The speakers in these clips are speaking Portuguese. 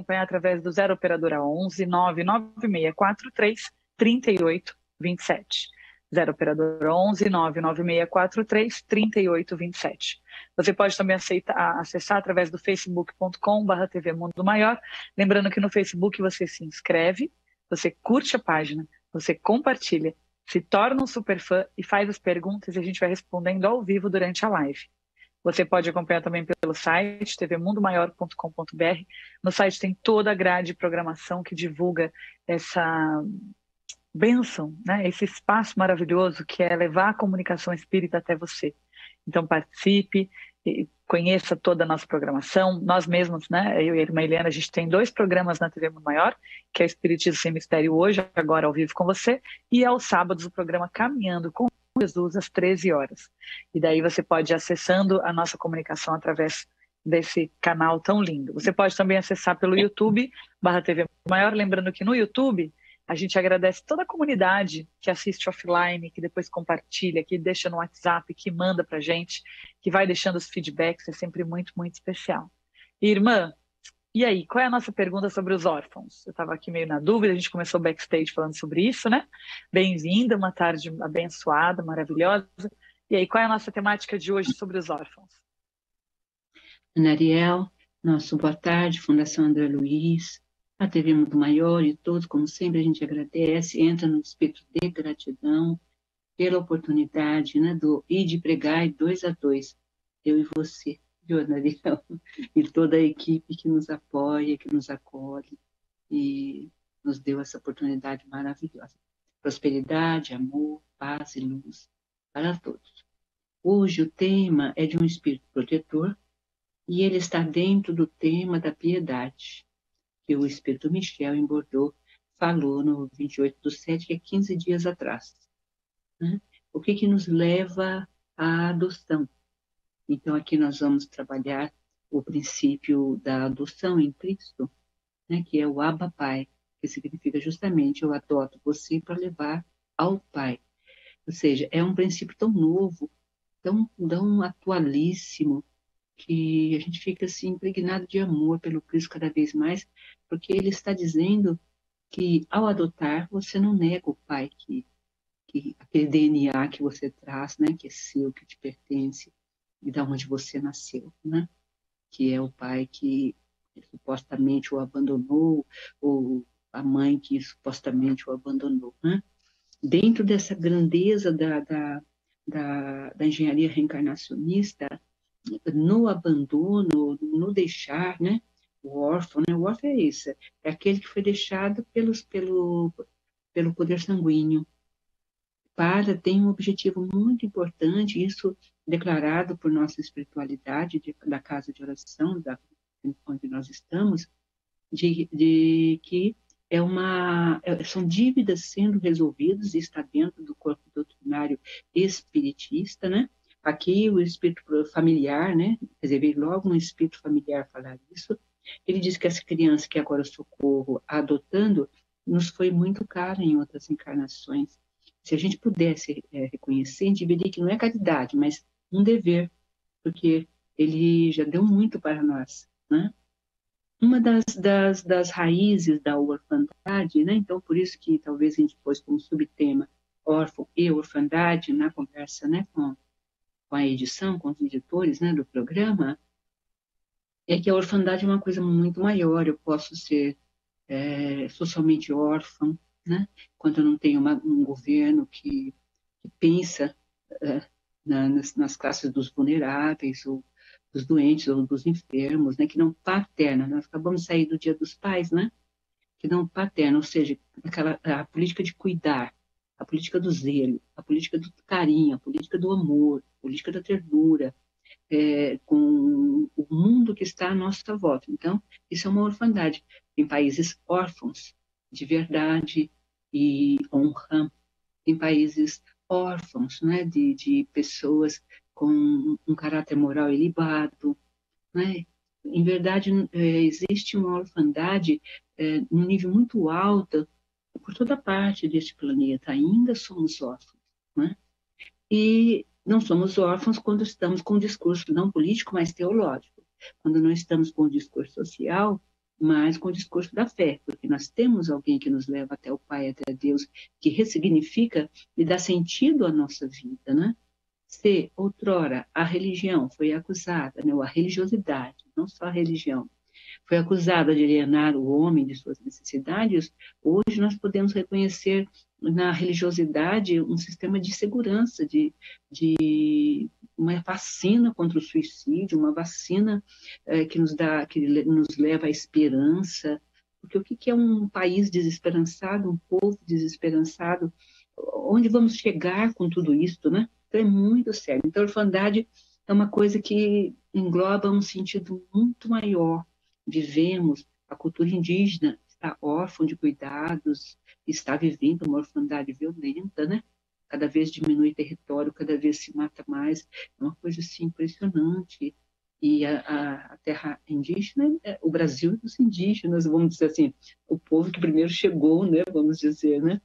acompanhar através do 0 Operadora 11 99643 3827. 0 Operadora 11 99643 3827. Você pode também acessar através do facebook.com/TV Mundo Maior. Lembrando que no Facebook você se inscreve, você curte a página, você compartilha, se torna um super fã e faz as perguntas e a gente vai respondendo ao vivo durante a live. Você pode acompanhar também pelo site tvmundomaior.com.br. No site tem toda a grade de programação que divulga essa bênção, né? Esse espaço maravilhoso que é levar a comunicação espírita até você. Então participe, conheça toda a nossa programação. Nós mesmos, né? Eu e a irmã Helena, a gente tem 2 programas na TV Mundo Maior, que é o Espiritismo Sem Mistério hoje, agora ao vivo com você, e aos sábados o programa Caminhando com Jesus às 13 horas. E daí você pode ir acessando a nossa comunicação através desse canal tão lindo. Você pode também acessar pelo YouTube/TV Maior, lembrando que no YouTube a gente agradece toda a comunidade que assiste offline, que depois compartilha, que deixa no WhatsApp, que manda pra gente, que vai deixando os feedbacks, é sempre muito, muito especial. E, irmã, e aí, qual é a nossa pergunta sobre os órfãos? Eu estava aqui meio na dúvida, a gente começou o backstage falando sobre isso, né? Bem-vinda, uma tarde abençoada, maravilhosa. E aí, qual é a nossa temática de hoje sobre os órfãos? Ana Ariel, nosso boa tarde, Fundação André Luiz, a TV Mundo Maior e todos, como sempre, a gente agradece, entra no espírito de gratidão pela oportunidade, né, de pregar 2 a 2, eu e você, viu, Ana Ariel? E toda a equipe que nos apoia, que nos acolhe e nos deu essa oportunidade maravilhosa. Prosperidade, amor, paz e luz para todos. Hoje o tema é de um espírito protetor e ele está dentro do tema da piedade, que o espírito Michel em Bordeaux falou no 28/7, que é 15 dias atrás. Né? O que nos leva à adoção? Então, aqui nós vamos trabalhar o princípio da adoção em Cristo, né? Que é o Abba Pai, que significa justamente eu adoto você para levar ao Pai. Ou seja, é um princípio tão novo, tão atualíssimo, que a gente fica assim impregnado de amor pelo Cristo cada vez mais, porque ele está dizendo que ao adotar você não nega o pai, que aquele DNA que você traz, né, que é seu, que te pertence e da onde você nasceu, né, que é o pai que supostamente o abandonou, ou a mãe que supostamente o abandonou, né? Dentro dessa grandeza da engenharia reencarnacionista, no abandono, no deixar, né? O órfão, né? O órfão é isso, é aquele que foi deixado pelo poder sanguíneo. Tem um objetivo muito importante, isso declarado por nossa espiritualidade da casa de oração, onde nós estamos, de que são dívidas sendo resolvidas e está dentro do corpo doutrinário espiritista, né? Aqui o espírito familiar, né? Quer dizer, veio logo um espírito familiar falar isso. Ele diz que essa criança que agora socorro adotando nos foi muito cara em outras encarnações. Se a gente pudesse reconhecer, a gente veria que não é caridade, mas um dever, porque ele já deu muito para nós, né? Uma das raízes da orfandade, né? Então, por isso que talvez a gente pôs como subtema órfão e orfandade na conversa, né? Com a edição, com os editores, né? Do programa, é que a orfandade é uma coisa muito maior. Eu posso ser socialmente órfão, né? Quando eu não tenho um governo que pensa nas classes dos vulneráveis, ou dos doentes, ou dos enfermos, né? Que não paterna. Nós acabamos de sair do Dia dos Pais, né? Que não paterna, ou seja, a política de cuidar, a política do zelo, a política do carinho, a política do amor, a política da ternura, com o mundo que está à nossa volta. Então, isso é uma orfandade. Tem países órfãos de verdade e honra, tem países órfãos, né, de pessoas com um caráter moral elevado, né? Em verdade, existe uma orfandade num nível muito alto por toda parte deste planeta. Ainda somos órfãos, né? E não somos órfãos quando estamos com um discurso não político, mas teológico. Quando não estamos com um discurso social, mas com o discurso da fé, porque nós temos alguém que nos leva até o Pai, até Deus, que ressignifica e dá sentido à nossa vida, né? Se outrora a religião foi acusada, né, a religiosidade, não só a religião, foi acusada de alienar o homem de suas necessidades, hoje nós podemos reconhecer na religiosidade um sistema de segurança, de uma vacina contra o suicídio, uma vacina que nos leva à esperança, porque o que é um país desesperançado, um povo desesperançado? Onde vamos chegar com tudo isso, né? Então é muito sério. Então a orfandade é uma coisa que engloba um sentido muito maior. Vivemos, a cultura indígena está órfã de cuidados, está vivendo uma orfandade violenta, né? Cada vez diminui território, cada vez se mata mais. É uma coisa assim impressionante. E a terra indígena, o Brasil dos indígenas, vamos dizer assim, o povo que primeiro chegou, né? Vamos dizer, né?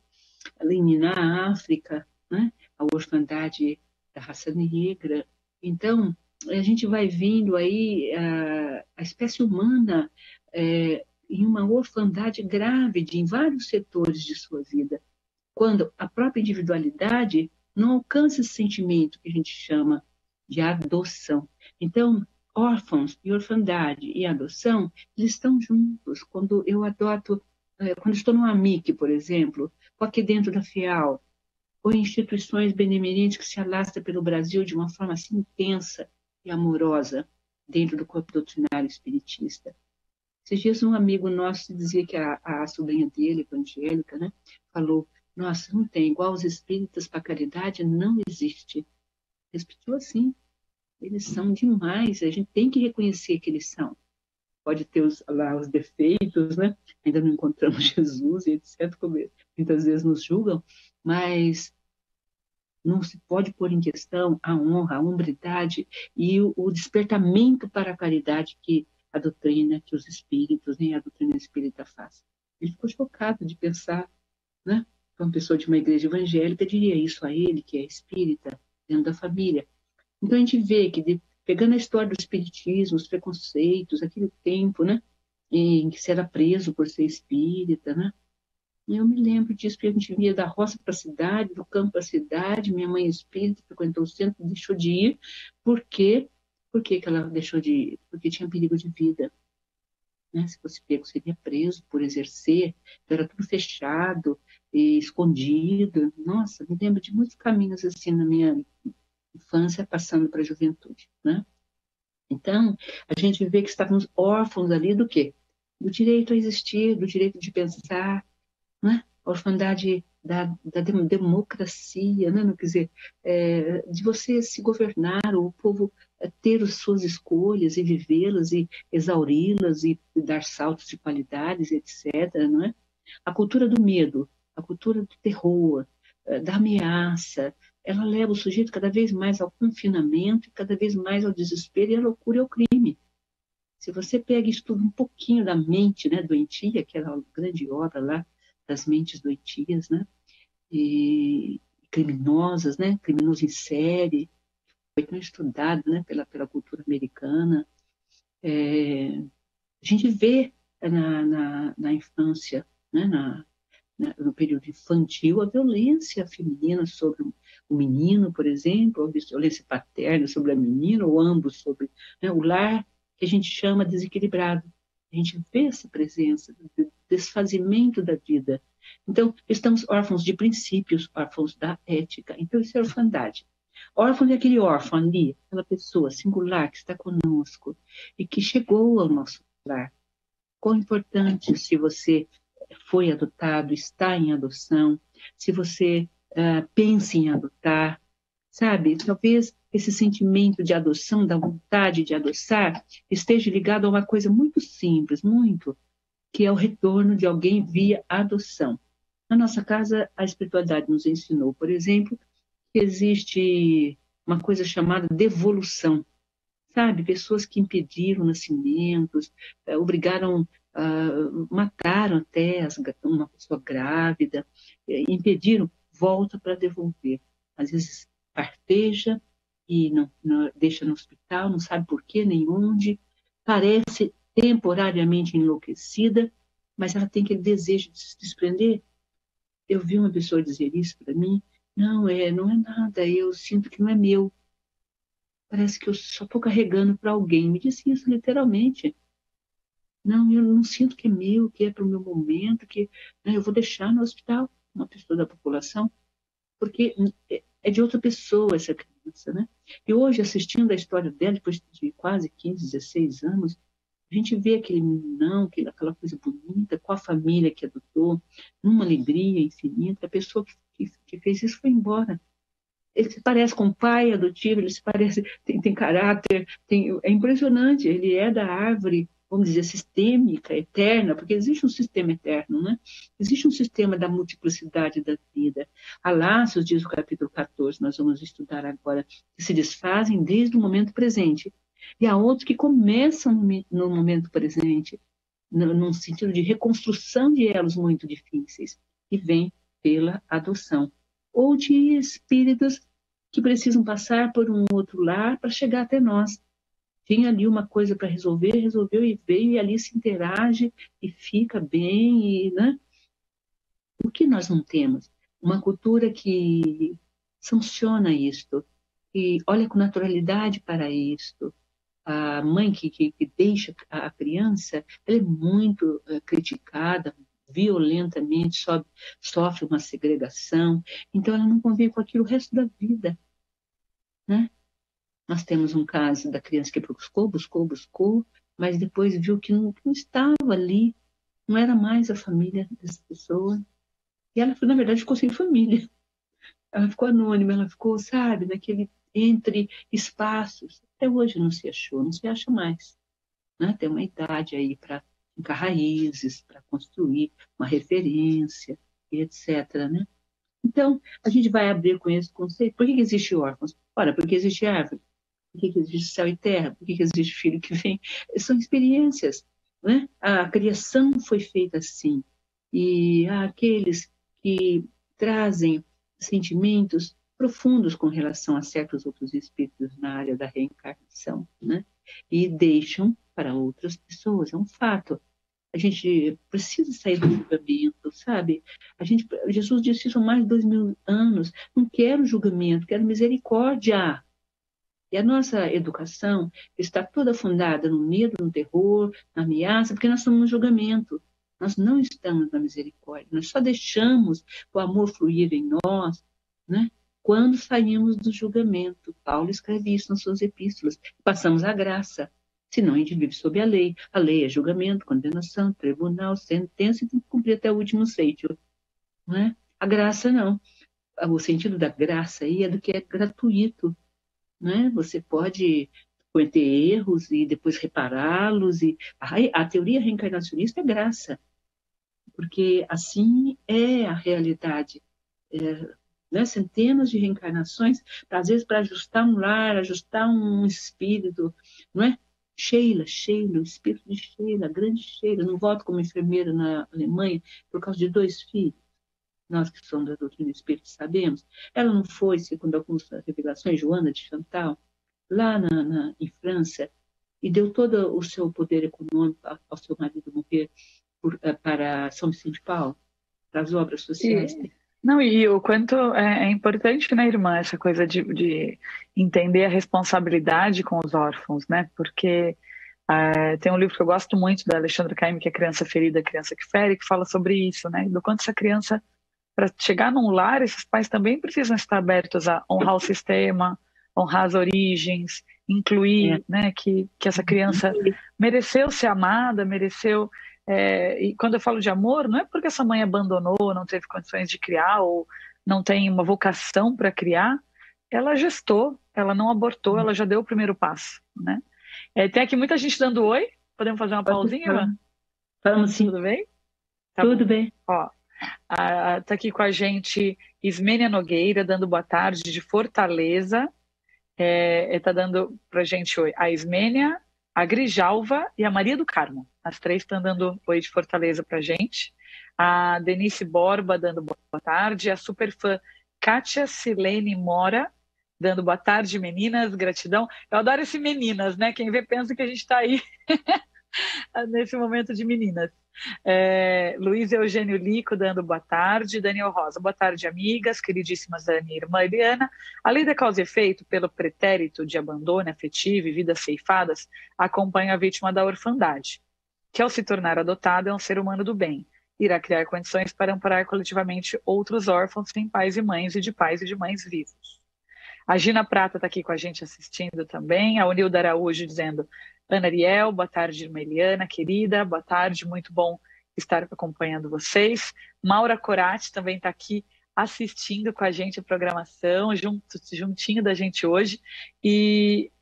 Ali na África, né? A orfandade da raça negra. Então, a gente vai vindo aí a espécie humana em uma orfandade grave em vários setores de sua vida, quando a própria individualidade não alcança esse sentimento que a gente chama de adoção. Então, órfãos e orfandade e adoção, eles estão juntos. Quando eu adoto, quando estou no AMIC, por exemplo, ou aqui dentro da FIAL, ou instituições benemerentes que se alastram pelo Brasil de uma forma assim intensa e amorosa dentro do corpo doutrinário espiritista. Esses dias um amigo nosso dizia que a sobrinha dele, evangélica, né, falou, nossa, não tem, igual os espíritas para a caridade, não existe. Repetiu assim, eles são demais, a gente tem que reconhecer que eles são. Pode ter lá os defeitos, né? Ainda não encontramos Jesus e etc., como muitas vezes nos julgam, mas não se pode pôr em questão a honra, a hombridade e o despertamento para a caridade que a doutrina, que os espíritos, nem a doutrina espírita faz. Ele ficou chocado de pensar, né? Que uma pessoa de uma igreja evangélica diria isso a ele, que é espírita, dentro da família. Então a gente vê que, pegando a história do espiritismo, os preconceitos, aquele tempo, né? Em que se era preso por ser espírita, né? E eu me lembro disso, porque a gente via da roça para a cidade, do campo para a cidade. Minha mãe espírita frequentou o centro, deixou de ir. Por quê? Por que ela deixou de ir? Porque tinha perigo de vida. Né? Se fosse pego, seria preso por exercer. Então, era tudo fechado e escondido. Nossa, me lembro de muitos caminhos assim na minha infância, passando para a juventude. Né? Então, a gente vê que estávamos órfãos ali do quê? Do direito a existir, do direito de pensar, né? A orfandade da democracia, né? Não, quer dizer, de você se governar, o povo ter as suas escolhas e vivê-las e exauri-las e dar saltos de qualidades, etc. Não é? A cultura do medo, a cultura do terror, da ameaça, ela leva o sujeito cada vez mais ao confinamento, cada vez mais ao desespero e à loucura e ao crime. Se você pega e estuda um pouquinho da mente, né, doentia, aquela grande obra lá das mentes doentias, né, e criminosas, né, criminoso em série, foi tão estudado, né, pela cultura americana. A gente vê na infância, né, no período infantil, a violência feminina sobre o menino, por exemplo, a violência paterna sobre a menina, ou ambos sobre, né, o lar, que a gente chama desequilibrado. A gente vê essa presença do desfazimento da vida. Então, estamos órfãos de princípios, órfãos da ética. Então, isso é orfandade. Órfão é aquele órfão ali, aquela pessoa singular que está conosco e que chegou ao nosso lar. Quão importante se você foi adotado, está em adoção, se você pensa em adotar, sabe? Talvez esse sentimento de adoção, da vontade de adoçar, esteja ligado a uma coisa muito simples, muito, que é o retorno de alguém via adoção. Na nossa casa, a espiritualidade nos ensinou, por exemplo, que existe uma coisa chamada devolução, sabe? Pessoas que impediram nascimentos, obrigaram, mataram até uma pessoa grávida, impediram, volta para devolver. Às vezes parteja e não deixa no hospital, não sabe por quê nem onde. Parece temporariamente enlouquecida, mas ela tem aquele desejo de se desprender. Eu vi uma pessoa dizer isso para mim, não é nada, eu sinto que não é meu. Parece que eu só estou carregando para alguém. Me disse isso literalmente. Não, eu não sinto que é meu, que é para o meu momento, que né, eu vou deixar no hospital uma pessoa da população, porque é de outra pessoa essa criança, né? E hoje, assistindo a história dela, depois de quase 15, 16 anos, a gente vê aquele meninão, aquela coisa bonita, com a família que adotou, numa alegria infinita. A pessoa que fez isso foi embora. Ele se parece com o pai adotivo, ele se parece, tem caráter, é impressionante, ele é da árvore, vamos dizer, sistêmica, eterna, porque existe um sistema eterno, né? Existe um sistema da multiplicidade da vida. Há laços, diz o capítulo 14, nós vamos estudar agora, que se desfazem desde o momento presente. E há outros que começam no momento presente, num sentido de reconstrução de elos muito difíceis, e vem pela adoção ou de espíritos que precisam passar por um outro lar para chegar até nós. Tinha ali uma coisa para resolver, resolveu e veio, e ali se interage e fica bem, né? O que nós não temos? Uma cultura que sanciona isto, que olha com naturalidade para isto. A mãe que deixa a criança, ela é muito criticada, violentamente, sofre uma segregação, então ela não convive com aquilo o resto da vida, né? Nós temos um caso da criança que buscou, mas depois viu que não estava ali, não era mais a família dessa pessoa, e ela, na verdade, ficou sem família. Ela ficou anônima, ela ficou, sabe, naquele entre espaços. Até hoje não se achou, não se acha mais, né? Tem uma idade aí para ficar raízes, para construir uma referência, e etc., né? Então, a gente vai abrir com esse conceito. Por que existe órfãos? Ora, porque existe árvore. Por que existe céu e terra? Por que existe filho que vem? São experiências, né? A criação foi feita assim. E há aqueles que trazem sentimentos profundos com relação a certos outros espíritos na área da reencarnação, né? E deixam para outras pessoas, é um fato. A gente precisa sair do julgamento, sabe? Jesus disse isso há mais de 2000 anos. Não quero julgamento, quero misericórdia. E a nossa educação está toda fundada no medo, no terror, na ameaça, porque nós estamos no julgamento. Nós não estamos na misericórdia. Nós só deixamos o amor fluir em nós, né? Quando saímos do julgamento. Paulo escreve isso nas suas epístolas. Passamos à graça. Senão a gente vive sob a lei. A lei é julgamento, condenação, tribunal, sentença, e tem que cumprir até o último seio. Não é? A graça não. O sentido da graça aí é do que é gratuito, né? Você pode cometer erros e depois repará-los. E a teoria reencarnacionista é graça, porque assim é a realidade. Né? Centenas de reencarnações, às vezes para ajustar um lar, ajustar um espírito, não é? Sheila, o espírito de Sheila, a grande Sheila, não volta como enfermeira na Alemanha por causa de 2 filhos. Nós que somos da doutrina espírita sabemos. Ela não foi, segundo algumas revelações, Joana de Chantal, lá em França, e deu todo o seu poder econômico ao seu marido morrer para São Vicente de Paulo, para as obras sociais. Não, e o quanto é importante, né, irmã, essa coisa de entender a responsabilidade com os órfãos, né? Porque tem um livro que eu gosto muito da Alexandra Caime, que é Criança Ferida, Criança que Fere, que fala sobre isso, né? Do quanto essa criança, para chegar num lar, esses pais também precisam estar abertos a honrar o sistema, honrar as origens, incluir, né, que essa criança mereceu ser amada, mereceu. E quando eu falo de amor, não é porque essa mãe abandonou, não teve condições de criar ou não tem uma vocação para criar, ela gestou, ela não abortou, ela já deu o primeiro passo, né? Tem aqui muita gente dando oi, podemos fazer uma pausinha, Ivan? Vamos sim. Tudo bem? Tá Tudo bom. bem. Ó, tá aqui com a gente Ismênia Nogueira, dando boa tarde de Fortaleza. Tá dando pra gente oi. A Ismênia, a Grijalva e a Maria do Carmo. As 3 estão dando oi de Fortaleza pra gente. A Denise Borba dando boa tarde. A superfã Kátia Silene Mora dando boa tarde, meninas, gratidão. Eu adoro esse meninas, né? Quem vê pensa que a gente está aí nesse momento de meninas. Luiz Eugênio Lico dando boa tarde, Daniel Rosa, boa tarde, amigas, queridíssimas Dani e irmã Eliana. A lei da causa e efeito, pelo pretérito de abandono afetivo e vidas ceifadas, acompanha a vítima da orfandade, que ao se tornar adotada é um ser humano do bem. Irá criar condições para amparar coletivamente outros órfãos sem pais e mães e de pais e de mães vivos. A Gina Prata está aqui com a gente assistindo também. A Unilda Araújo dizendo: Ana Ariel, boa tarde, irmã Eliana, querida, boa tarde, muito bom estar acompanhando vocês. Maura Corati também está aqui assistindo com a gente a programação, juntinho da gente hoje. E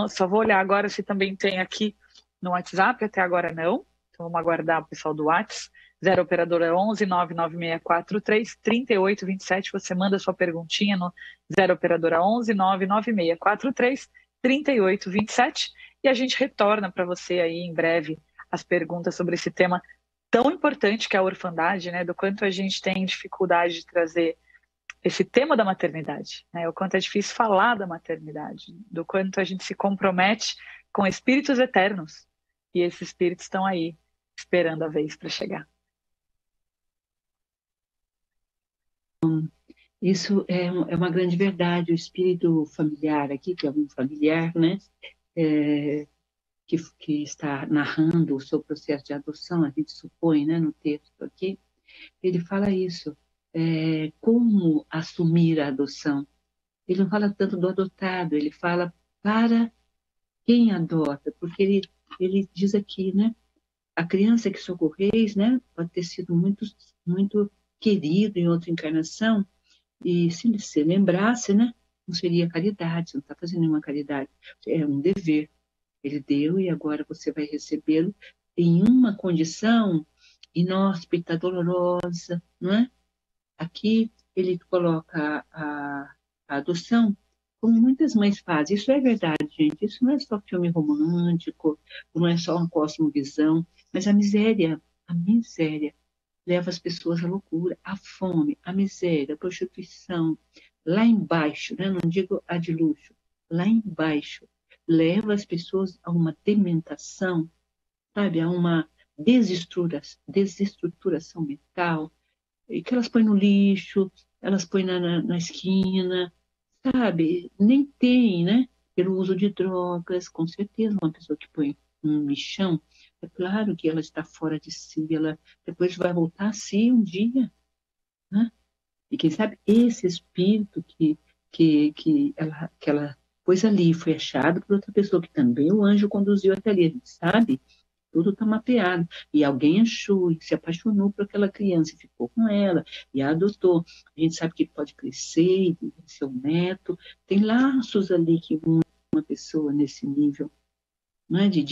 só vou olhar agora se também tem aqui no WhatsApp, até agora não. Então vamos aguardar o pessoal do WhatsApp. 0 operadora 11 99643 3827. Você manda sua perguntinha no 0 operadora 11 99643 3827 e a gente retorna para você aí em breve as perguntas sobre esse tema tão importante que é a orfandade, né? Do quanto a gente tem dificuldade de trazer esse tema da maternidade, né? O quanto é difícil falar da maternidade, do quanto a gente se compromete com espíritos eternos e esses espíritos estão aí esperando a vez para chegar. Isso é uma grande verdade. O espírito familiar aqui, que é um familiar, né, que está narrando o seu processo de adoção, a gente supõe, né, no texto aqui, ele fala isso, como assumir a adoção. Ele não fala tanto do adotado, ele fala para quem adota, porque ele diz aqui, né, a criança que socorreis, né, pode ter sido muito, muito querido em outra encarnação, e se você lembrasse, né, não seria caridade, você não está fazendo nenhuma caridade, é um dever. Ele deu e agora você vai recebê-lo em uma condição inóspita, dolorosa, não é? Aqui ele coloca a adoção como muitas mães fazem. Isso é verdade, gente. Isso não é só filme romântico, não é só uma cosmovisão, mas a miséria leva as pessoas à loucura, à fome, à miséria, à prostituição. Lá embaixo, né? Não digo a de luxo, lá embaixo, leva as pessoas a uma dementação, sabe? A uma desestruturação mental, e que elas põem no lixo, elas põem na esquina, sabe? Nem tem, né? Pelo uso de drogas, com certeza, uma pessoa que põe um lixão, é claro que ela está fora de si, ela depois vai voltar a si um dia, né? E quem sabe esse espírito que ela pôs ali, foi achado por outra pessoa, que também o anjo conduziu até ali, a gente sabe? Tudo está mapeado. E alguém achou, e se apaixonou por aquela criança, e ficou com ela, e a adotou. A gente sabe que pode crescer, e ser um neto. Tem laços ali que uma pessoa nesse nível, não é? de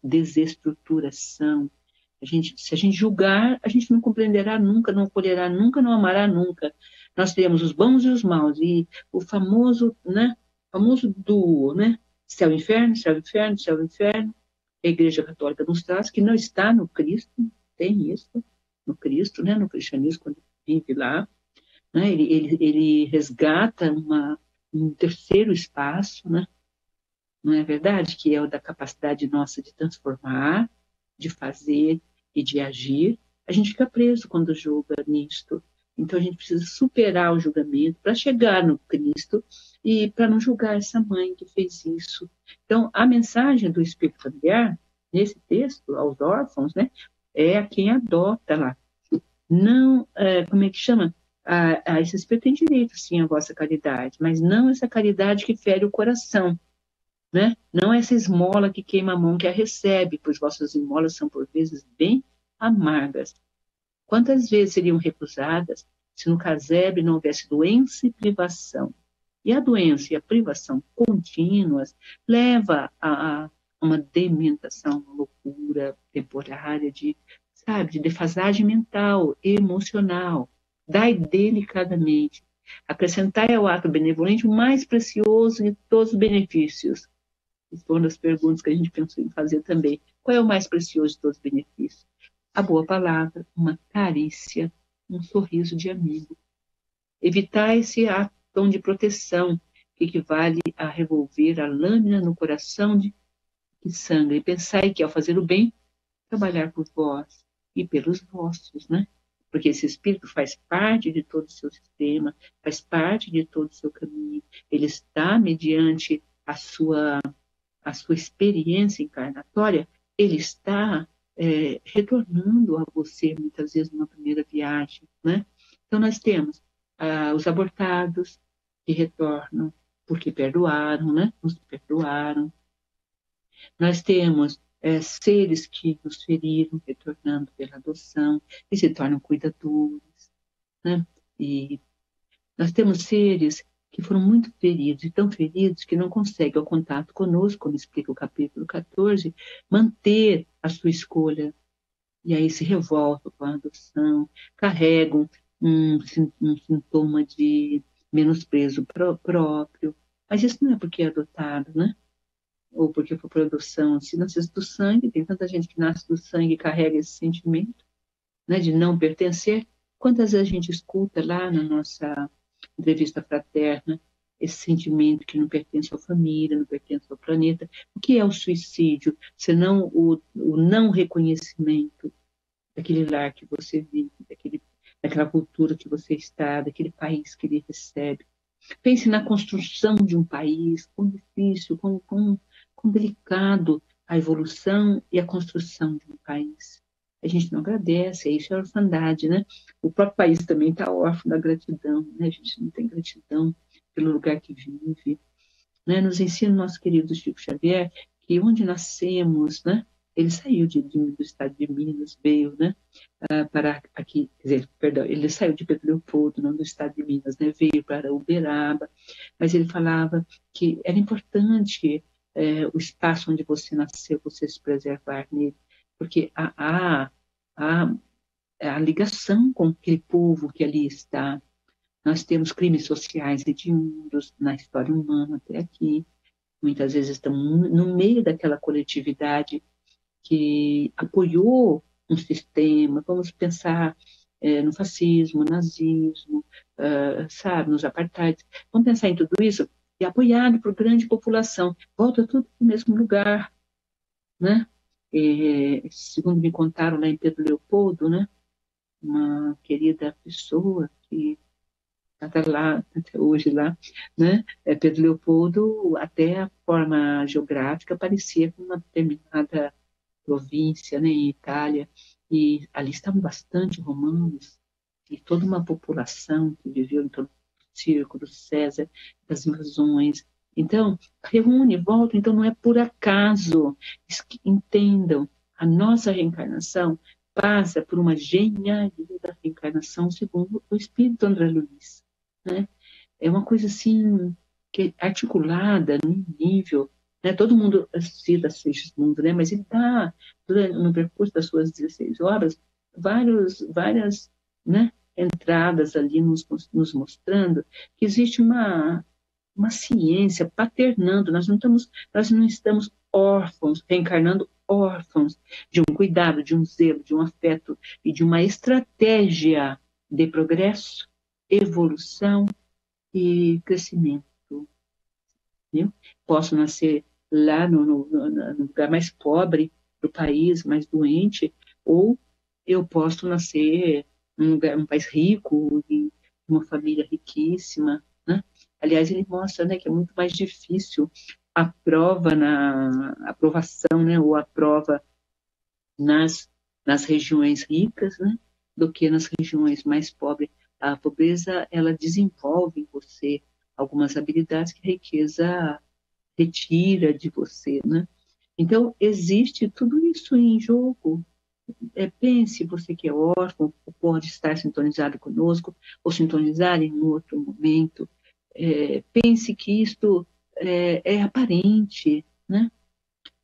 desestruturação. Se a gente julgar, a gente não compreenderá nunca, não acolherá nunca, não amará nunca. Nós teremos os bons e os maus. E o famoso, né? Famoso duo, né? Céu e inferno, céu e inferno, céu e inferno. A Igreja Católica nos traz, que não está no Cristo, tem isso, no Cristo, né, no cristianismo, quando vive lá, né, ele resgata um terceiro espaço, né, não é verdade? Que é o da capacidade nossa de transformar, de fazer e de agir. A gente fica preso quando julga nisto. Então a gente precisa superar o julgamento para chegar no Cristo e para não julgar essa mãe que fez isso. Então a mensagem do Espírito Familiar, nesse texto, aos órfãos, né, é a quem adota lá. Não, como é que chama? Esse Espírito tem direito, sim, à vossa caridade, mas não essa caridade que fere o coração. Né? Não essa esmola que queima a mão que a recebe, pois vossas esmolas são por vezes bem amargas. Quantas vezes seriam recusadas se no casebre não houvesse doença e privação? E a doença e a privação contínuas leva a uma dementação, uma loucura temporária sabe, de defasagem mental, emocional. Dai delicadamente. Acrescentai ao ato benevolente o mais precioso de todos os benefícios. Foi uma das perguntas que a gente pensou em fazer também. Qual é o mais precioso de todos os benefícios? A boa palavra, uma carícia, um sorriso de amigo. Evitar esse tom de proteção que equivale a revolver a lâmina no coração que sangra, e pensai que ao fazer o bem, trabalhar por vós e pelos vossos, né? Porque esse espírito faz parte de todo o seu sistema, faz parte de todo o seu caminho. Ele está mediante a sua experiência encarnatória, ele está retornando a você, muitas vezes, numa primeira viagem, né? Então, nós temos os abortados que retornam porque perdoaram, né? Nos perdoaram. Nós temos seres que nos feriram, retornando pela adoção, e se tornam cuidadores, né? E nós temos seres que foram muito feridos, e tão feridos que não conseguem, ao contato conosco, como explica o capítulo 14, manter a sua escolha. E aí se revoltam com a adoção, carregam um sintoma de menosprezo próprio. Mas isso não é porque é adotado, né? Ou porque foi por adoção. Se nasce do sangue, tem tanta gente que nasce do sangue e carrega esse sentimento, né, de não pertencer. Quantas vezes a gente escuta lá na nossa entrevista fraterna esse sentimento que não pertence à família, não pertence ao planeta? O que é o suicídio, senão o não reconhecimento daquele lar que você vive, daquela cultura que você está, daquele país que ele recebe? Pense na construção de um país, quão difícil, quão delicado a evolução e a construção de um país. A gente não agradece, isso é orfandade, né? O próprio país também está órfão da gratidão, né? A gente não tem gratidão pelo lugar que vive, né? Nos ensina o nosso querido Chico Xavier que onde nascemos, né? Ele saiu do estado de Minas, veio, né? Para aqui, quer dizer, perdão, ele saiu de Pedro Leopoldo, não do estado de Minas, né? Veio para Uberaba, mas ele falava que era importante o espaço onde você nasceu, você se preservar nele, porque a ligação com aquele povo que ali está. Nós temos crimes sociais hediondos na história humana até aqui. Muitas vezes estamos no meio daquela coletividade que apoiou um sistema. Vamos pensar no fascismo, no nazismo, sabe, nos apartheids. Vamos pensar em tudo isso e apoiado por grande população. Volta tudo para o mesmo lugar, né? Segundo me contaram lá em Pedro Leopoldo, né? Uma querida pessoa que está lá até hoje lá, né? Pedro Leopoldo, até a forma geográfica parecia com uma determinada província, né, em Itália, e ali estavam bastante romanos e toda uma população que viveu em torno do círculo, César, das invasões. Então, reúne, volta, então não é por acaso. Entendam, a nossa reencarnação passa por uma genialidade da reencarnação, segundo o espírito André Luiz, né? É uma coisa assim, que é articulada num nível, né? Todo mundo cita Segismundo, né? Mas ele está, no percurso das suas 16 obras, várias, né, entradas ali nos mostrando que existe uma ciência paternando. Nós não estamos órfãos, reencarnando órfãos de um cuidado, de um zelo, de um afeto e de uma estratégia de progresso, evolução e crescimento. Viu? Posso nascer lá no lugar mais pobre do país, mais doente, ou eu posso nascer num país rico, em uma família riquíssima, né? Aliás, ele mostra, né, que é muito mais difícil a aprovação, né, ou a prova nas regiões ricas, né, do que nas regiões mais pobres. A pobreza, ela desenvolve em você algumas habilidades que a riqueza retira de você, né? Então, existe tudo isso em jogo. Pense, você que é órfão, pode estar sintonizado conosco, ou sintonizar em outro momento. Pense que isto é aparente, né?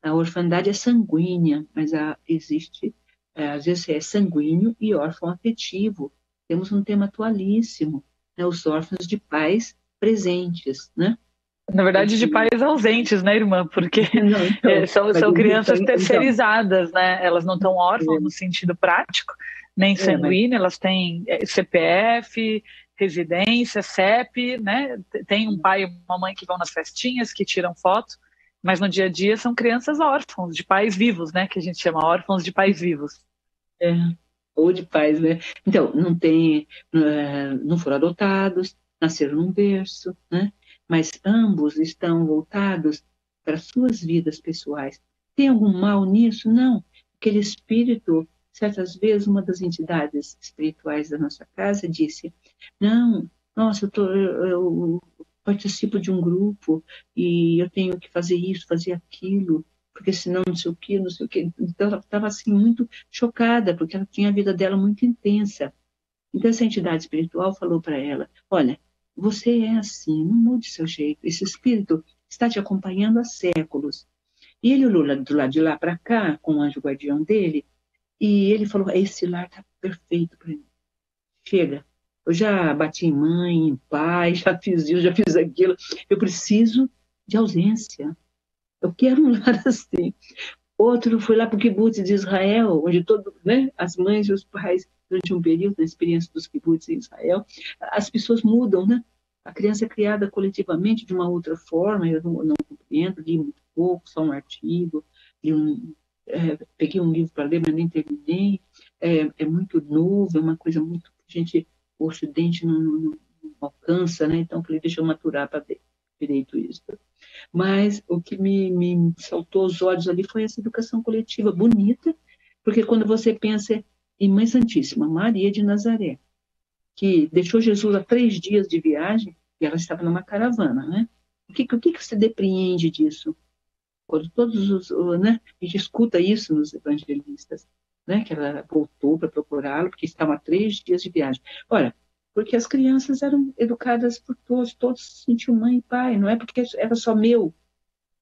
A orfandade é sanguínea, mas existe, às vezes é sanguíneo e órfão afetivo. Temos um tema atualíssimo, né? Os órfãos de pais presentes, né? Na verdade, de pais ausentes, né, irmã? Porque não, então, são crianças então, terceirizadas, né? Elas não estão órfãs no sentido prático, nem sanguíneo, elas têm CPF, residência, CEP, né? Tem um pai e uma mãe que vão nas festinhas, que tiram foto, Mas no dia a dia são crianças órfãos de pais vivos, né? Que a gente chama órfãos de pais vivos. É, ou de pais, né? Então, não tem, não foram adotados, nasceram num berço, né? Mas ambos estão voltados para suas vidas pessoais. Tem algum mal nisso? Não. Aquele espírito, certas vezes, uma das entidades espirituais da nossa casa disse: não, nossa, eu participo de um grupo e eu tenho que fazer isso, fazer aquilo, porque senão não sei o quê, não sei o quê. Então, ela estava assim muito chocada, porque ela tinha a vida dela muito intensa. Então, essa entidade espiritual falou para ela: olha, você é assim, não mude seu jeito. Esse espírito está te acompanhando há séculos. E ele olhou do lado de lá para cá, com o anjo guardião dele, e ele falou: esse lar está perfeito para mim. Chega. Eu já bati em mãe, em pai, já fiz isso, já fiz aquilo. Eu preciso de ausência. Eu quero um lar assim. Outro foi lá para o kibbutz de Israel, onde né, as mães e os pais, durante um período da experiência dos kibbutz em Israel, as pessoas mudam, né? A criança é criada coletivamente de uma outra forma, eu não compreendo, li muito pouco, só um artigo, peguei um livro para ler, mas nem terminei. É muito novo, é uma coisa muito que a gente, o Ocidente não alcança, né? Então, falei, deixa eu maturar para ver direito isso. Mas o que me saltou aos olhos ali foi essa educação coletiva bonita, porque quando você pensa em Mãe Santíssima, Maria de Nazaré, que deixou Jesus a 3 dias de viagem, e ela estava numa caravana, né? O que você depreende disso? Quando todos né? A gente escuta isso nos evangelistas, né? Que ela voltou para procurá-lo, porque estavam a 3 dias de viagem. Olha, porque as crianças eram educadas por todos se sentiam mãe e pai, não é porque era só meu.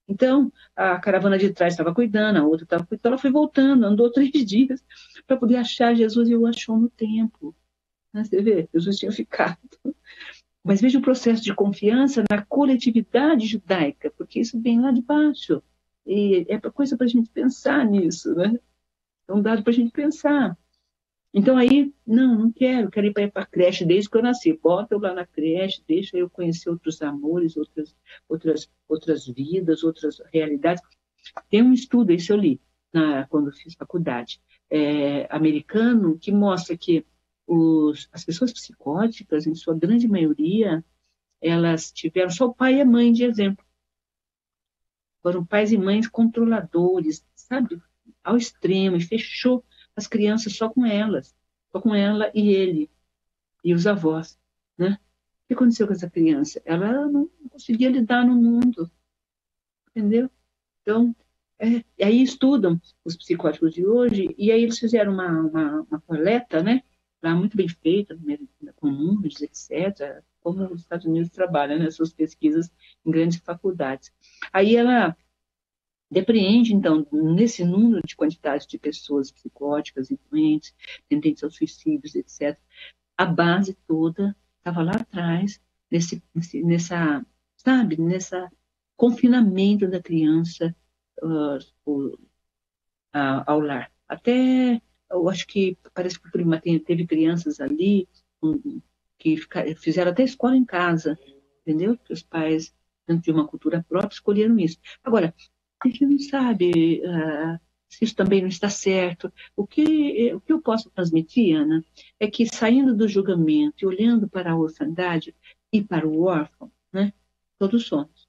Então, a caravana de trás estava cuidando, a outra estava cuidando, ela foi voltando, andou 3 dias para poder achar Jesus e o achou no tempo. Né? Você vê, Jesus tinha ficado. Mas veja o processo de confiança na coletividade judaica, porque isso vem lá de baixo. E é coisa para a gente pensar nisso, né? É um dado para a gente pensar. Então aí, não quero ir para a creche desde que eu nasci. Bota eu lá na creche, deixa eu conhecer outros amores, outras vidas, outras realidades. Tem um estudo, esse eu li, quando fiz faculdade, americano, que mostra que as pessoas psicóticas, em sua grande maioria, elas tiveram só o pai e a mãe de exemplo. Foram pais e mães controladores, sabe? Ao extremo, e fechou as crianças só com elas, só com ela e ele, e os avós, né? O que aconteceu com essa criança? Ela não conseguia lidar no mundo, entendeu? Então, e aí estudam os psicóticos de hoje, e aí eles fizeram uma coleta, né? Lá muito bem feita, com números, etc., como os Estados Unidos trabalham, né? Suas pesquisas em grandes faculdades. Aí ela depreende, então, nesse número de quantidade de pessoas psicóticas e doentes, tendentes aos suicídios, etc., a base toda estava lá atrás, nessa confinamento da criança ao lar. Até, eu acho que, parece que o Prima teve crianças ali que fizeram até escola em casa, entendeu? Que os pais, dentro de uma cultura própria, escolheram isso. Agora, a gente não sabe se isso também não está certo. O que eu posso transmitir, Ana, é que saindo do julgamento e olhando para a orfandade e para o órfão, né, todos somos.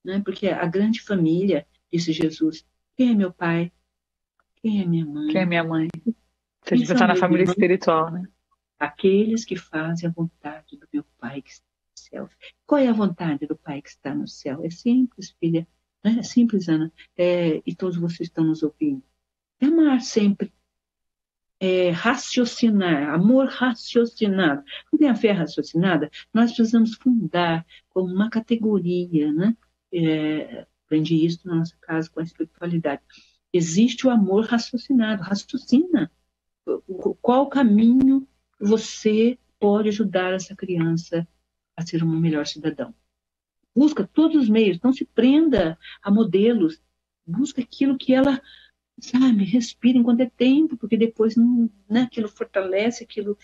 Né? Porque a grande família, disse Jesus, quem é meu pai? Quem é minha mãe? Quem é minha mãe? Se a Quem gente são pensar na meus família irmãos? espiritual, né? Aqueles que fazem a vontade do meu Pai que está no céu. Qual é a vontade do Pai que está no céu? É simples, filha. Né? É simples, Ana. E todos vocês estão nos ouvindo. É amar sempre. É raciocinar. Amor raciocinado. Não tem a fé raciocinada? Nós precisamos fundar como uma categoria, né? Aprendi isso na nossa casa com a espiritualidade. Existe o amor raciocinado. Raciocina. Qual caminho você pode ajudar essa criança a ser um melhor cidadão? Busca todos os meios, não se prenda a modelos, busca aquilo que ela, sabe, respira enquanto é tempo, porque depois não, né, aquilo fortalece, aquilo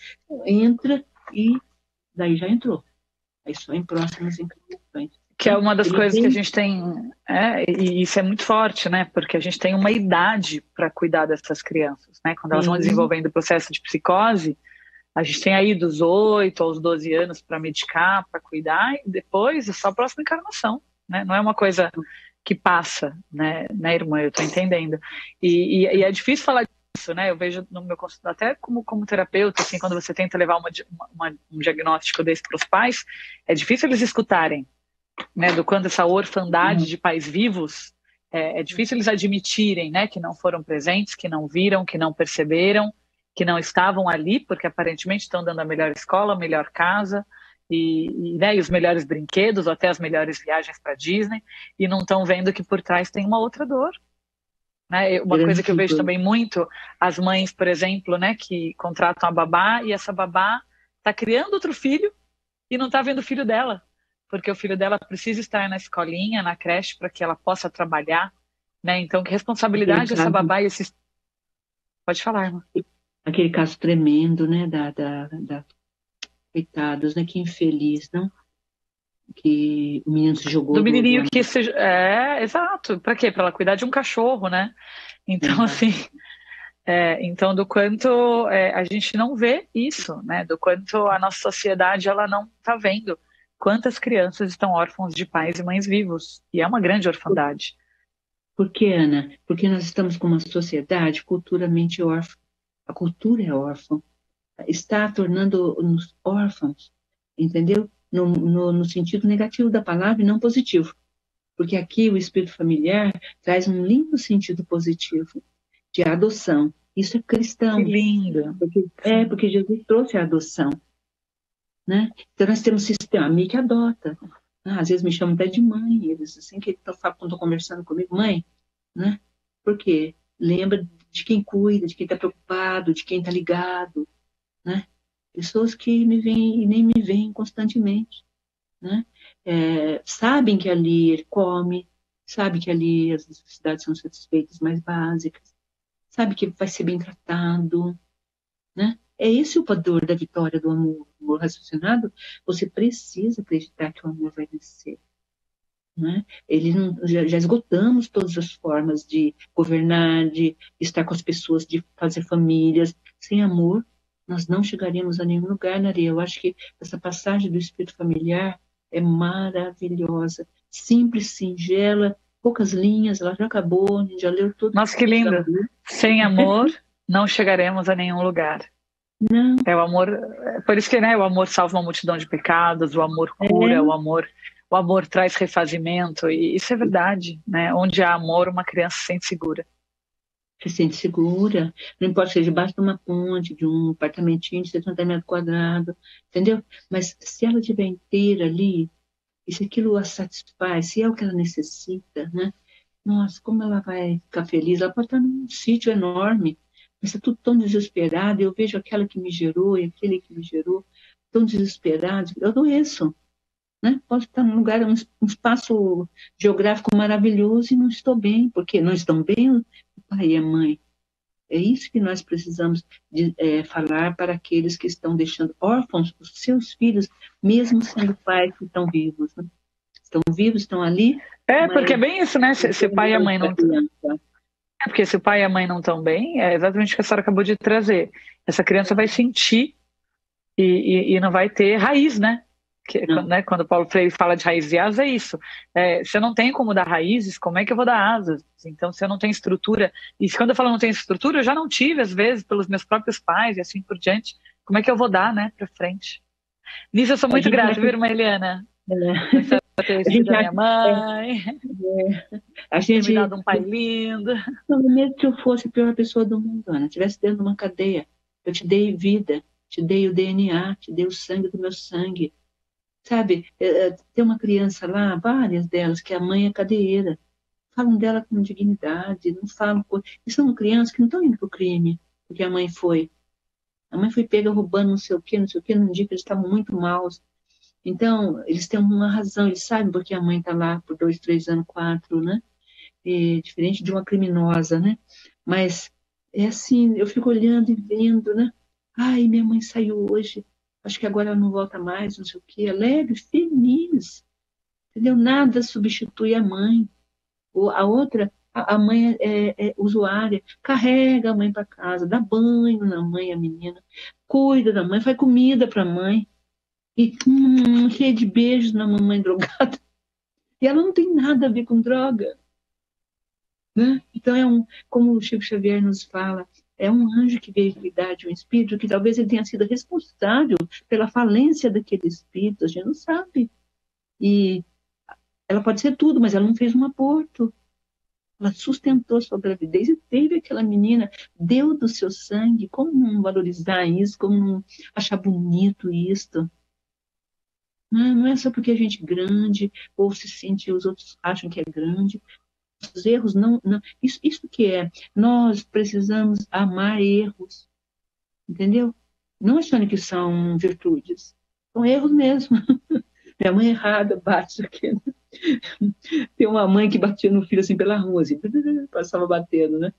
entra e daí já entrou. Aí só em próximas encarnações. Que é uma das Ele coisas que a vem, gente tem, e isso é muito forte, né? Porque a gente tem uma idade para cuidar dessas crianças, né? Quando elas vão sim, desenvolvendo o processo de psicose, a gente tem aí dos 8 aos 12 anos para medicar, para cuidar, e depois é só a próxima encarnação, né? Não é uma coisa que passa, né, irmã? Eu estou entendendo. E é difícil falar disso, né? Eu vejo no meu consultório, até como terapeuta, assim, quando você tenta levar um diagnóstico desse para os pais, é difícil eles escutarem, né, do quanto essa orfandade de pais vivos, é difícil eles admitirem, né, que não foram presentes, que não viram, que não perceberam, que não estavam ali, porque aparentemente estão dando a melhor escola, a melhor casa, né, e os melhores brinquedos, ou até as melhores viagens para Disney, e não estão vendo que por trás tem uma outra dor. Né? Uma coisa que eu grande vejo dor. também muito, as mães, por exemplo, né, que contratam a babá, e essa babá está criando outro filho, e não está vendo o filho dela, porque o filho dela precisa estar na escolinha, na creche, para que ela possa trabalhar, né? Então, que Aquele responsabilidade essa caso, babá e esses... Pode falar, irmã. aquele caso tremendo, né, coitados, né, que infeliz, não? Que o menino se Do jogou do menininho que seja... exato. Para quê? Para ela cuidar de um cachorro, né? Então, é, assim... então, do quanto a gente não vê isso, né? Do quanto a nossa sociedade ela não está vendo quantas crianças estão órfãos de pais e mães vivos. E é uma grande orfandade. Por que, Ana? Porque nós estamos com uma sociedade culturalmente órfã. A cultura é órfã. Está tornando-nos órfãos, entendeu? No sentido negativo da palavra e não positivo. Porque aqui o espírito familiar traz um lindo sentido positivo de adoção. Isso é Que cristão. lindo. Sim. Porque Jesus trouxe a adoção, né? Então nós temos sistema, a mim que adota. Às vezes me chamam até de mãe, eles assim que estão conversando comigo, mãe, né? Porque lembra de quem cuida, de quem está preocupado, de quem está ligado, né? Pessoas que me veem e nem me veem constantemente, né? Sabem que ali ele come, sabe que ali as necessidades são satisfeitas mais básicas, sabe que vai ser bem tratado, né? É esse o poder da vitória do amor. O amor raciocinado, você precisa acreditar que o amor vai vencer. Né? Ele não, já esgotamos todas as formas de governar, de estar com as pessoas, de fazer famílias. Sem amor, nós não chegaríamos a nenhum lugar, Maria. Eu acho que essa passagem do espírito familiar é maravilhosa. Simples, singela, poucas linhas, ela já acabou, a gente já leu tudo que Nossa, que precisa lindo. ler. Sem amor, não chegaremos a nenhum lugar. Não, É o amor, por isso que, né, o amor salva uma multidão de pecados, o amor cura, é, o amor traz refazimento, e isso é verdade, né? Onde há amor, uma criança se sente segura. se sente segura, não importa se seja debaixo de uma ponte, de um apartamentinho de 70 metros quadrados, entendeu? Mas se ela estiver inteira ali, e se aquilo a satisfaz, se é o que ela necessita, né? Nossa, como ela vai ficar feliz? Ela pode estar num sítio enorme, mas está tudo tão desesperado. Eu vejo aquela que me gerou e aquele que me gerou tão desesperados. Eu adoeço, né? Posso estar num lugar, um espaço geográfico maravilhoso e não estou bem, porque não estão bem o pai e a mãe. É isso que nós precisamos falar para aqueles que estão deixando órfãos os seus filhos, mesmo sendo pais que estão vivos, né? Estão vivos, estão ali, Porque é mas bem isso, né? não Se o tem pai e a longe mãe da não. criança. Porque se o pai e a mãe não estão bem, é exatamente o que a senhora acabou de trazer. Essa criança vai sentir e não vai ter raiz, né? Não, Né? Quando o Paulo Freire fala de raiz e asa, é isso. Se eu não tenho como dar raízes, como é que eu vou dar asas? Então, se eu não tenho estrutura, e quando eu falo não tenho estrutura, eu já não tive, às vezes, pelos meus próprios pais e assim por diante, como é que eu vou dar, né, para frente? Nisso eu sou a muito gente grata, viu, acha, irmã Eliana? é, Da senhora ter a gente sido a acha, minha mãe, a ter me gente, dado um pai lindo. não, mesmo que eu fosse a pior pessoa do mundo, Ana, estivesse dentro de uma cadeia, eu te dei vida, te dei o DNA, te dei o sangue do meu sangue, sabe? Tem uma criança lá, várias delas, que a mãe é cadeieira, falam dela com dignidade, não falam. E são crianças que não estão indo para o crime, porque a mãe foi. A mãe foi pega roubando não sei o quê, não sei o quê, num dia que eles estavam muito maus. Então, eles têm uma razão, eles sabem porque a mãe está lá por 2, 3 anos, 4, né? Diferente de uma criminosa, né? Mas é assim, eu fico olhando e vendo, né? Ai, minha mãe saiu hoje, acho que agora ela não volta mais, não sei o quê, alegre, feliz. Entendeu? Nada substitui a mãe. Ou a outra, a mãe é usuária, carrega a mãe para casa, dá banho na mãe, a menina, cuida da mãe, faz comida para a mãe, e cheia de beijos na mamãe drogada. E ela não tem nada a ver com droga. Né? Então, como o Chico Xavier nos fala, é um anjo que veio cuidar de um espírito que talvez ele tenha sido responsável pela falência daquele espírito, a gente não sabe. E ela pode ser tudo, mas ela não fez um aborto. Ela sustentou sua gravidez e teve aquela menina, deu do seu sangue. Como não valorizar isso? Como não achar bonito isso? Não é só porque a gente é grande, ou se sente, os outros acham que é grande. Os erros não. Isso que é. Nós precisamos amar erros. Entendeu? Não achando que são virtudes. São erros mesmo. Minha mãe errada bate aqui. Tem uma mãe que batia no filho assim pela rua, assim, passava batendo, né?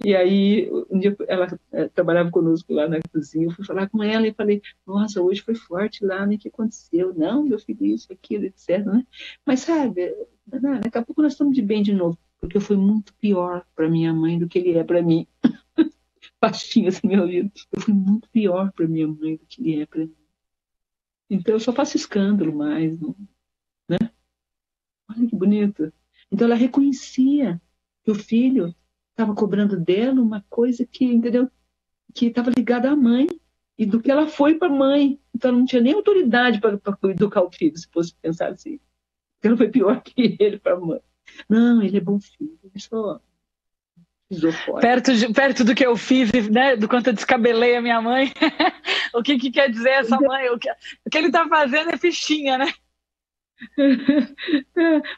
E aí, um dia ela trabalhava conosco lá na cozinha, eu fui falar com ela e falei, nossa, hoje foi forte lá, né? O que aconteceu? Não, meu filho, isso, aquilo, etc, né? Mas sabe, daqui a pouco nós estamos de bem de novo, porque eu fui muito pior para minha mãe do que ele é para mim. Baixinho assim, meu ouvido. Eu fui muito pior para minha mãe do que ele é para mim. Então, eu só faço escândalo mais, né? Olha que bonito. Então, ela reconhecia que o filho estava cobrando dela uma coisa que, entendeu? Que estava ligada à mãe e do que ela foi para a mãe. Então, ela não tinha nem autoridade para educar o filho, se fosse pensar assim. Ela foi pior que ele para a mãe. Não, ele é bom filho. Ele só pisou fora. Perto do que eu fiz, né? Do quanto eu descabelei a minha mãe. O que quer dizer essa mãe? O que ele está fazendo é fichinha, né?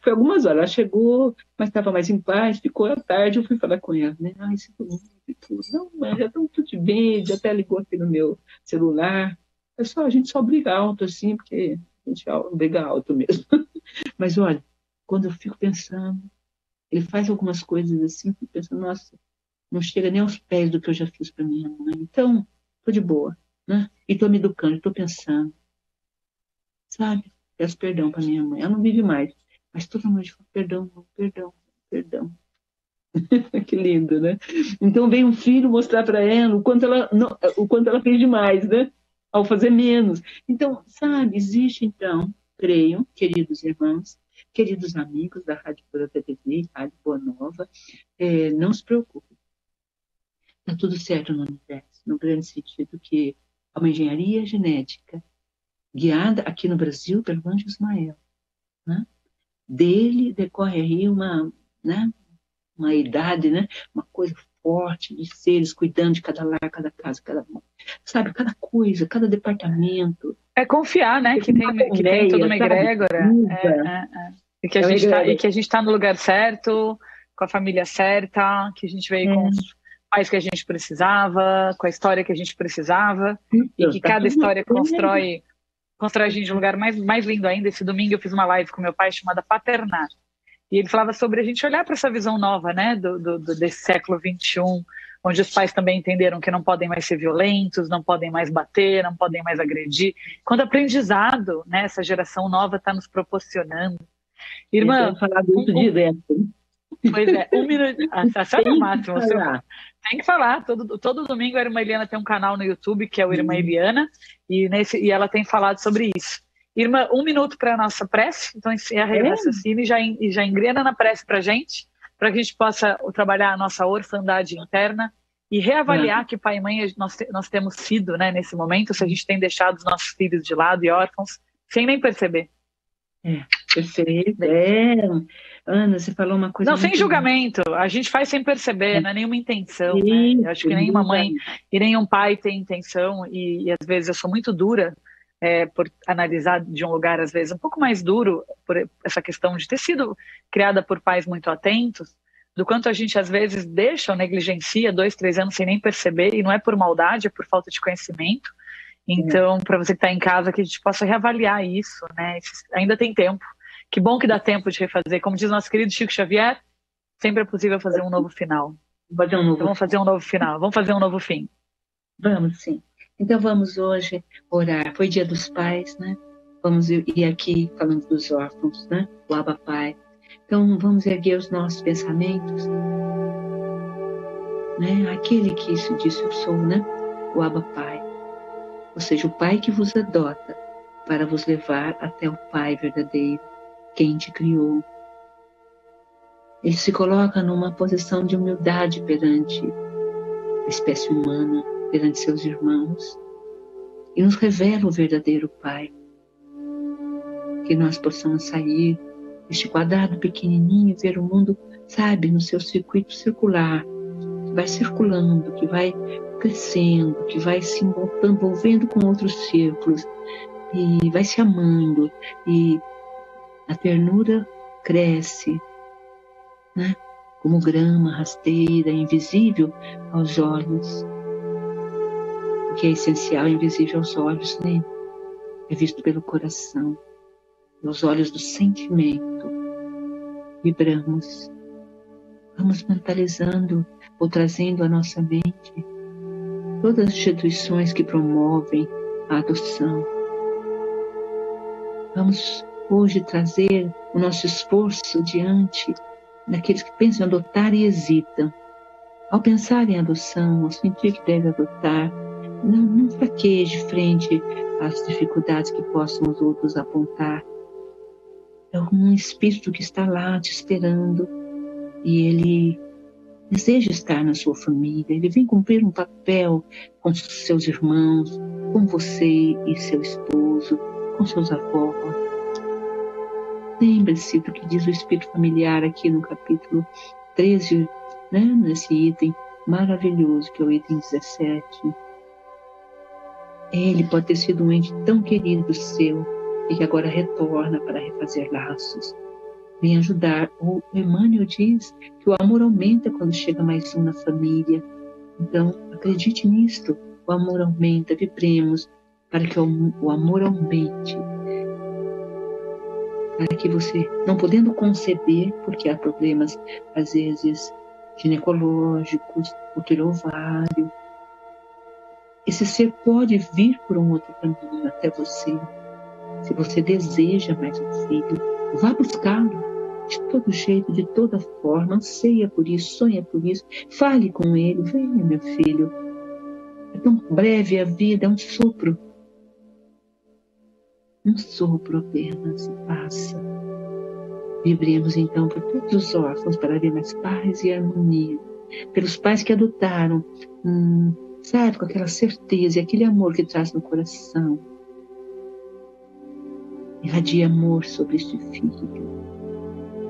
Foi algumas horas. Ela chegou, mas estava mais em paz, ficou à tarde. Eu fui falar com ela, né? Ai, sinto muito e tudo. Não, mas já estão tudo bem. Já até ligou aqui no meu celular. A gente só briga alto assim, porque a gente briga alto mesmo. Mas olha, quando eu fico pensando, ele faz algumas coisas assim, eu fico pensando, nossa, não chega nem aos pés do que eu já fiz para minha mãe. Então, tô de boa, né? E tô me educando, tô pensando, sabe? Peço perdão para minha mãe. Ela não vive mais, mas toda noite eu falo, perdão, perdão, perdão. Que lindo, né? Então vem um filho mostrar para ela o quanto ela fez demais, né? Ao fazer menos. Então, sabe, existe então, creio, queridos irmãos, queridos amigos da Rádio Pura TV, Rádio Boa Nova, não se preocupe. Está tudo certo no universo, no grande sentido que há uma engenharia genética guiada aqui no Brasil pelo Anjo Ismael, né? Dele decorre aí né? Uma idade, né? Uma coisa forte de seres cuidando de cada lar, cada casa, sabe, cada coisa, cada departamento. É confiar, né? Que tem toda uma egrégora. E que a gente está no lugar certo, com a família certa, que a gente veio com os pais que a gente precisava, com a história que a gente precisava, e que cada história constrói a gente de um lugar mais lindo ainda. Esse domingo eu fiz uma live com meu pai chamada Paternar. E ele falava sobre a gente olhar para essa visão nova, né, desse século XXI, onde os pais também entenderam que não podem mais ser violentos, não podem mais bater, não podem mais agredir. Quando aprendizado, né, essa geração nova está nos proporcionando. Irmã, falar muito direto. Pois é, um minuto. A senhora é o máximo. Tem que falar. Todo domingo a Irmã Eliana tem um canal no YouTube, que é o Irmã Eliana, e ela tem falado sobre isso. Irmã, um minuto para a nossa prece, então encerra o raciocínio e já engrena na prece para a gente possa trabalhar a nossa orfandade interna e reavaliar que pai e mãe nós temos sido, né, nesse momento, se a gente tem deixado os nossos filhos de lado e órfãos, sem nem perceber. Perfeito. Ana, você falou uma coisa. Não, sem julgamento. A gente faz sem perceber, não é nenhuma intenção. Né? Eu acho que nenhuma mãe e nenhum pai tem intenção, e às vezes eu sou muito dura por analisar de um lugar, às vezes, um pouco mais duro, por essa questão de ter sido criada por pais muito atentos, do quanto a gente, às vezes, deixa ou negligencia 2, 3 anos sem nem perceber, e não é por maldade, é por falta de conhecimento. Então, para você que está em casa, que a gente possa reavaliar isso, né? Ainda tem tempo. Que bom que dá tempo de refazer. Como diz nosso querido Chico Xavier, sempre é possível fazer um novo final. Então, vamos fazer um novo final, vamos fazer um novo fim. Vamos, sim. Então vamos hoje orar. Foi Dia dos Pais, né? Vamos ir aqui falando dos órfãos, né? O Abba Pai. Então, vamos erguer os nossos pensamentos, né? Aquele que isso disse eu sou, né? O Abba Pai. Ou seja, o Pai que vos adota para vos levar até o Pai verdadeiro, quem te criou. Ele se coloca numa posição de humildade perante a espécie humana, perante seus irmãos, e nos revela o verdadeiro Pai. Que nós possamos sair deste quadrado pequenininho e ver o mundo, sabe, no seu circuito circular, que vai circulando, que vai crescendo, que vai se envolvendo com outros círculos, e vai se amando, e a ternura cresce, né? Como grama rasteira, invisível aos olhos. O que é essencial, invisível aos olhos, né? É visto pelo coração, pelos olhos do sentimento. Vibramos. Vamos mentalizando ou trazendo à nossa mente todas as instituições que promovem a adoção. Vamos hoje trazer o nosso esforço diante daqueles que pensam em adotar e hesitam. Ao pensar em adoção, ao sentir que deve adotar, não fraqueje frente às dificuldades que possam os outros apontar. É um espírito que está lá te esperando e ele deseja estar na sua família. Ele vem cumprir um papel com seus irmãos, com você e seu esposo, com seus avós. Lembre-se do que diz o espírito familiar aqui no capítulo 13, né? Nesse item maravilhoso que é o item 17. Ele pode ter sido um ente tão querido seu e que agora retorna para refazer laços. Vem ajudar. O Emmanuel diz que o amor aumenta quando chega mais um na família. Então, acredite nisto. O amor aumenta. Vibremos para que o amor aumente. Para que você, não podendo conceber, porque há problemas, às vezes, ginecológicos, útero ovário, esse ser pode vir por um outro caminho até você. Se você deseja mais um filho, vá buscá-lo. De todo jeito, de toda forma, anseia por isso, sonha por isso, fale com ele, venha meu filho. É tão breve a vida, é um sopro apenas, e passa. Vibremos então por todos os órfãos para ver mais paz e harmonia, pelos pais que adotaram, sabe, com aquela certeza e aquele amor que traz no coração. Irradia amor sobre este filho.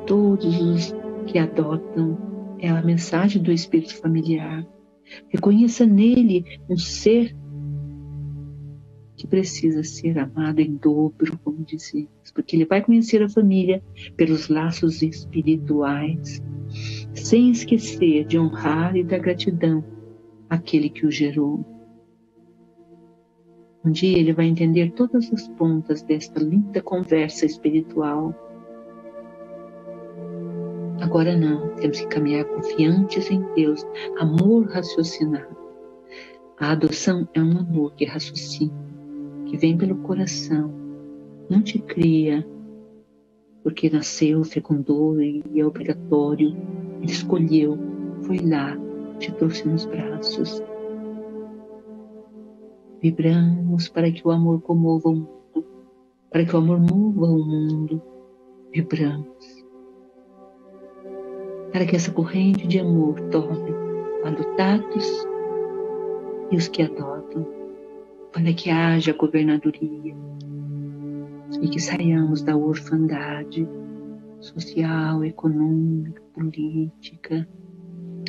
Todos os que adotam, é a mensagem do espírito familiar. Reconheça nele um ser que precisa ser amado em dobro, como dizemos, porque ele vai conhecer a família pelos laços espirituais, sem esquecer de honrar e dar gratidão àquele que o gerou. Um dia ele vai entender todas as pontas desta linda conversa espiritual. Agora não, temos que caminhar confiantes em Deus, amor raciocinado. A adoção é um amor que raciocina, que vem pelo coração, não te cria porque nasceu, fecundou e é obrigatório. Ele escolheu, foi lá, te trouxe nos braços. Vibramos para que o amor comova o mundo, para que o amor mova o mundo. Vibramos para que essa corrente de amor tome adotados e os que adotam, para que haja governadoria e que saiamos da orfandade social, econômica, política.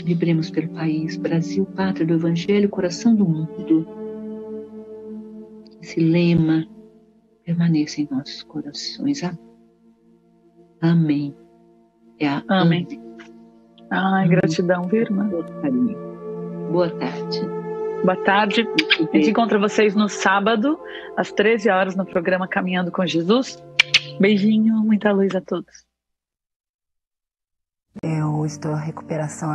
Vibremos pelo país, Brasil, pátria do Evangelho, coração do mundo. Esse lema permaneça em nossos corações. Amém. Amém. Ai, gratidão, viu, irmã? Boa tarde. Boa tarde. A gente encontra vocês no sábado, às 13 horas, no programa Caminhando com Jesus. Beijinho, muita luz a todos. Eu estou em recuperação